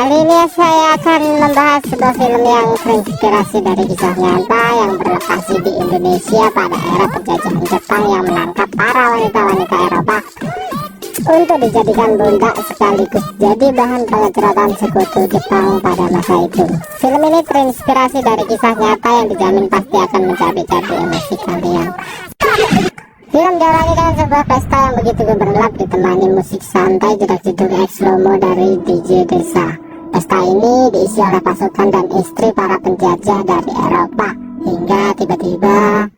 Kali ini saya akan membahas sebuah film yang terinspirasi dari kisah nyata yang berlokasi di Indonesia pada era penjajahan Jepang yang menangkap para wanita-wanita Eropa untuk dijadikan budak sekaligus jadi bahan pengecerotan sekutu Jepang pada masa itu. Film ini terinspirasi dari kisah nyata yang dijamin pasti akan mencabik-cabik emosi kalian. Film diawali dengan sebuah pesta yang begitu gemerlap ditemani musik santai jedak-jeduk ex-romo dari DJ desa. Pesta ini diisi oleh pasukan dan istri para penjajah dari Eropa hingga tiba-tiba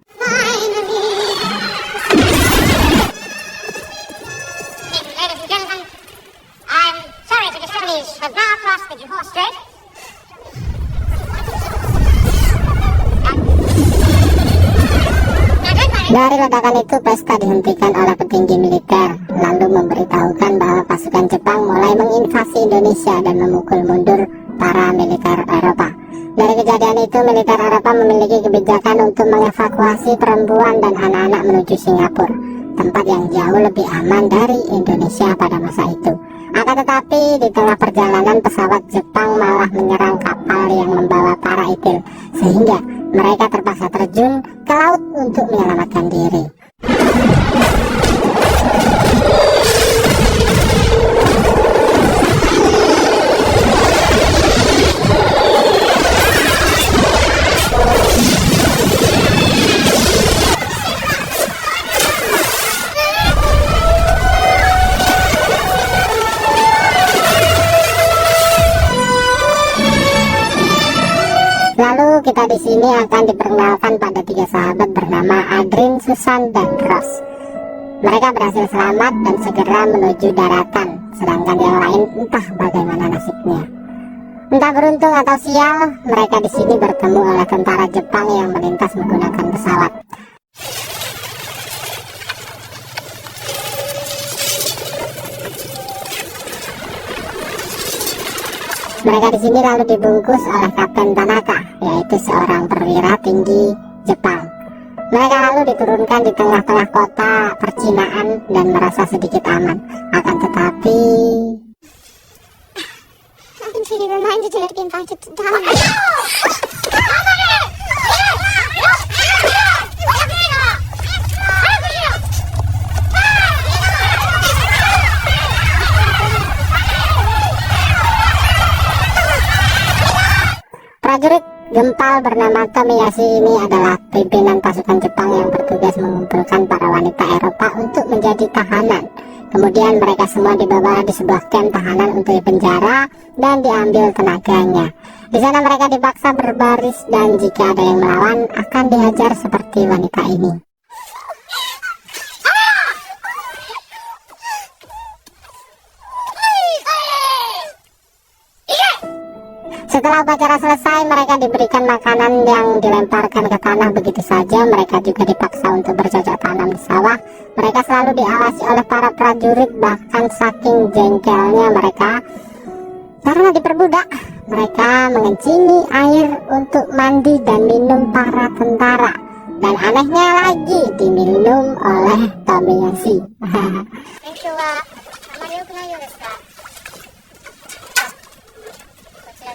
dari ledakan itu pesta dihentikan oleh petinggi militer, lalu memberitahukan bahwa pasukan Jepang mulai menginvasi Indonesia dan memukul mundur para militer Eropa. Dari kejadian itu, militer Eropa memiliki kebijakan untuk mengevakuasi perempuan dan anak-anak menuju Singapura, tempat yang jauh lebih aman dari Indonesia pada masa itu. Akan tetapi, di tengah perjalanan pesawat Jepang malah menyerang kapal yang membawa para itil, sehingga mereka terpaksa terjun ke laut untuk menyelamatkan diri. Lalu kita di sini akan diperkenalkan pada 3 sahabat bernama Adrin, Susan, dan Rose. Mereka berhasil selamat dan segera menuju daratan, sedangkan yang lain entah bagaimana nasibnya. Entah beruntung atau sial, mereka di sini bertemu oleh tentara Jepang yang melintas menggunakan pesawat. Mereka di sini lalu dibungkus oleh Kapten Tanaka, yaitu seorang perwira tinggi Jepang. Mereka lalu diturunkan di tengah-tengah kota percinaan dan merasa sedikit aman. Akan tetapi prajurit gempal bernama Tomiyasu ini adalah pimpinan pasukan Jepang yang bertugas mengumpulkan para wanita Eropa untuk menjadi tahanan. Kemudian mereka semua dibawa di sebuah kamp tahanan untuk dipenjara dan diambil tenaganya. Di sana mereka dipaksa berbaris dan jika ada yang melawan akan dihajar seperti wanita ini. Setelah upacara selesai, mereka diberikan makanan yang dilemparkan ke tanah begitu saja. Mereka juga dipaksa untuk bercocok tanam di sawah. Mereka selalu diawasi oleh para prajurit, bahkan saking jengkelnya mereka karena diperbudak. Mereka mengencingi air untuk mandi dan minum para tentara. Dan anehnya lagi, diminum oleh Tomiyasu.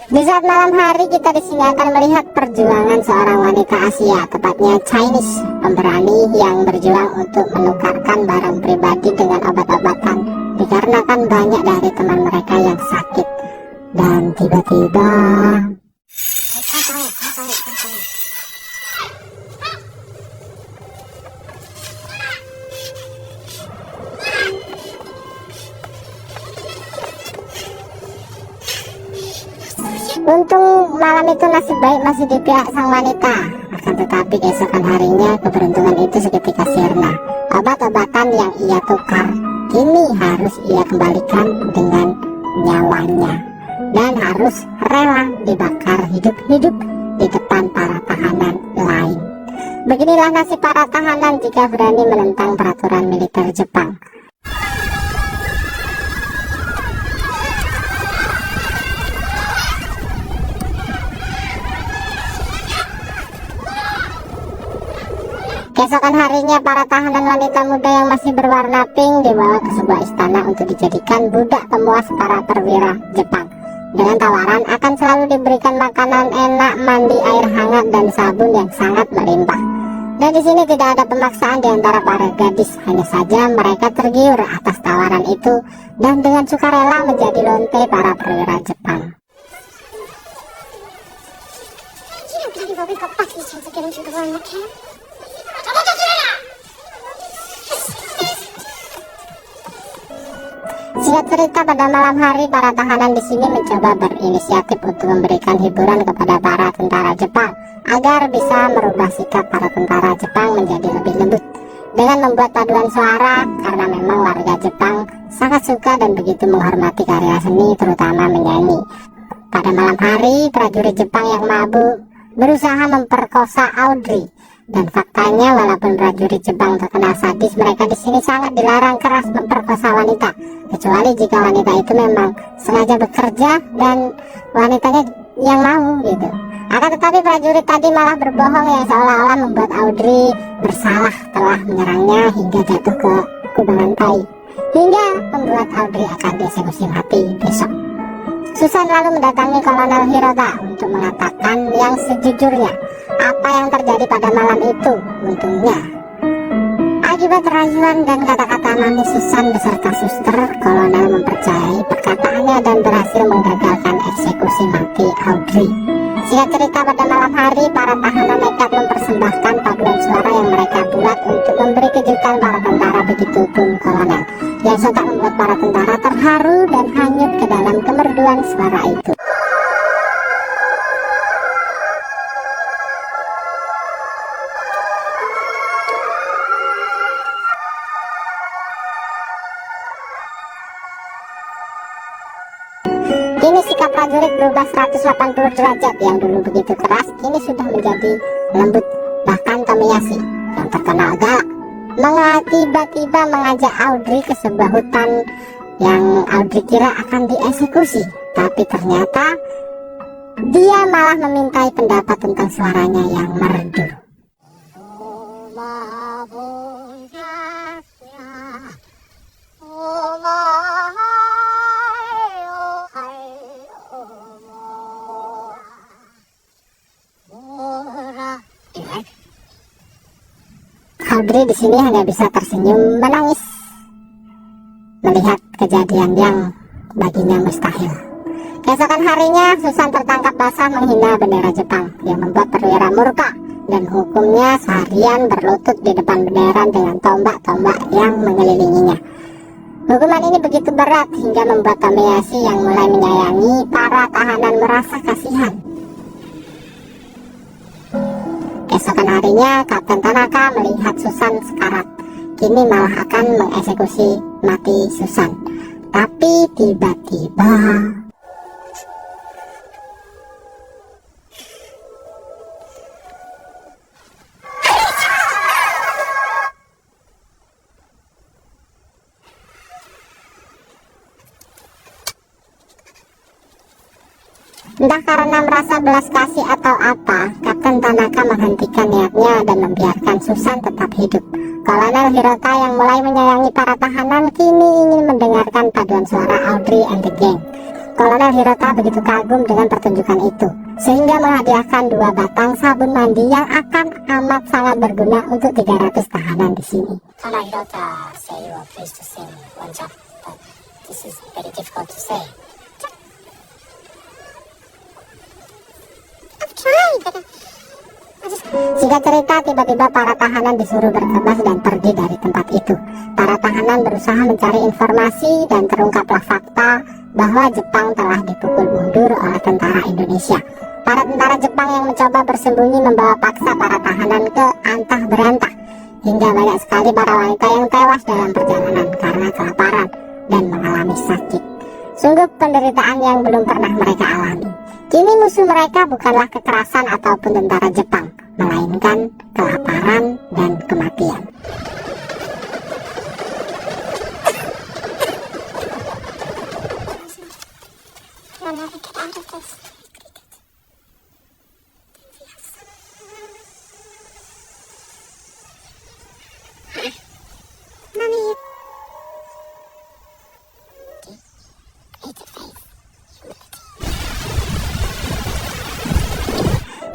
Di saat malam hari kita di sini akan melihat perjuangan seorang wanita Asia, tepatnya Chinese, pemberani yang berjuang untuk menukarkan barang pribadi dengan obat-obatan dikarenakan banyak dari teman mereka yang sakit. Dan tiba-tiba untung malam itu nasib baik masih di pihak sang wanita. Akan tetapi keesokan harinya keberuntungan itu seketika sirna. Obat-obatan yang ia tukar kini harus ia kembalikan dengan nyawanya dan harus rela dibakar hidup-hidup di depan para tahanan lain. Beginilah nasib para tahanan jika berani menentang peraturan militer Jepang. Keesokan harinya para tahanan wanita muda yang masih berwarna pink dibawa ke sebuah istana untuk dijadikan budak pemuas para perwira Jepang. dengan tawaran akan selalu diberikan makanan enak, mandi air hangat, dan sabun yang sangat melimpah. Dan di sini tidak ada pemaksaan di antara para gadis, hanya saja mereka tergiur atas tawaran itu dan dengan sukarela menjadi lonte para perwira Jepang. Singkat cerita, pada malam hari para tahanan di sini mencoba berinisiatif untuk memberikan hiburan kepada para tentara Jepang agar bisa merubah sikap para tentara Jepang menjadi lebih lembut dengan membuat paduan suara, karena memang warga Jepang sangat suka dan begitu menghormati karya seni, terutama menyanyi. Pada malam hari, prajurit Jepang yang mabuk berusaha memperkosa Audrey. Dan faktanya, walaupun prajurit Jepang terkenal sadis, mereka di sini sangat dilarang keras memperkosa wanita, kecuali jika wanita itu memang sengaja bekerja dan wanitanya yang mau gitu. Akan tetapi prajurit tadi malah berbohong yang seolah-olah membuat Audrey bersalah telah menyerangnya hingga jatuh ke kubangan tai, hingga membuat Audrey akan dieksekusi mati besok. Susan lalu mendatangi Kolonel Hirota untuk mengatakan yang sejujurnya apa yang terjadi pada malam itu. Untungnya, akibat rayuan dan kata-kata manis Susan beserta suster, Kolonel mempercayai perkataannya dan berhasil menggagalkan eksekusi mati Audrey. Singkat cerita, pada malam hari para tahanan nekat mempersembahkan paduan suara yang mereka buat untuk memberi kejutan para tentara, begitupun Kolonel yang sontak membuat para tentara terharu dan hanyut ke dalam kemerduan suara itu. Kini sikap prajurit berubah 180 derajat. Yang dulu begitu keras, kini sudah menjadi lembut. Bahkan Tomiyasu yang terkenal galak tiba-tiba mengajak Audrey ke sebuah hutan yang Audrey kira akan dieksekusi, tapi ternyata dia malah memintai pendapat tentang suaranya yang merdu. Audrey di sini hanya bisa tersenyum menangis melihat kejadian yang baginya mustahil. Keesokan harinya, Susan tertangkap basah menghina bendera Jepang yang membuat perwira murka, dan hukumnya seharian berlutut di depan bendera dengan tombak-tombak yang mengelilinginya. Hukuman ini begitu berat hingga membuat Tomiyasu yang mulai menyayangi para tahanan merasa kasihan. Keesokan harinya, Kapten Tanaka melihat Susan sekarat. Kini malah akan mengeksekusi mati Susan. Tapi tiba-tiba entah karena merasa belas kasih atau apa, Kapten Tanaka menghentikan niatnya dan membiarkan Susan tetap hidup. Kolonel Hirota yang mulai menyayangi para tahanan kini ingin mendengarkan paduan suara Audrey and the Gang. Kolonel Hirota begitu kagum dengan pertunjukan itu, sehingga menghadiahkan 2 batang sabun mandi yang akan amat sangat berguna untuk 300 tahanan di sini. Kolonel Hirota say you are pleased to sing one job, but this is very difficult to say. Singkat cerita, tiba-tiba para tahanan disuruh bergegas dan pergi dari tempat itu. Para tahanan berusaha mencari informasi dan terungkaplah fakta bahwa Jepang telah dipukul mundur oleh tentara Indonesia. Para tentara Jepang yang mencoba bersembunyi membawa paksa para tahanan ke antah berantah, hingga banyak sekali para wanita yang tewas dalam perjalanan karena kelaparan dan mengalami sakit. Sungguh penderitaan yang belum pernah mereka alami. Kini musuh mereka bukanlah kekerasan ataupun tentara Jepang, melainkan kelaparan dan kematian.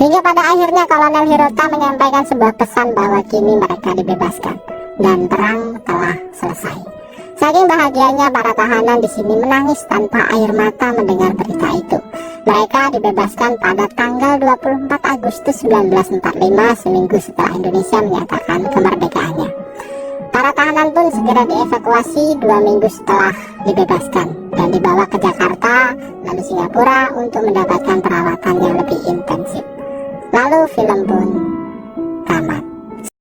Hingga pada akhirnya Kolonel Hirota menyampaikan sebuah pesan bahwa kini mereka dibebaskan dan perang telah selesai. Saking bahagianya para tahanan di sini menangis tanpa air mata mendengar berita itu. Mereka dibebaskan pada tanggal 24 Agustus 1945, seminggu setelah Indonesia menyatakan kemerdekaannya. Para tahanan pun segera dievakuasi 2 minggu setelah dibebaskan dan dibawa ke Jakarta lalu Singapura untuk mendapatkan perawatan yang lebih intensif. Lalu film pun tamat.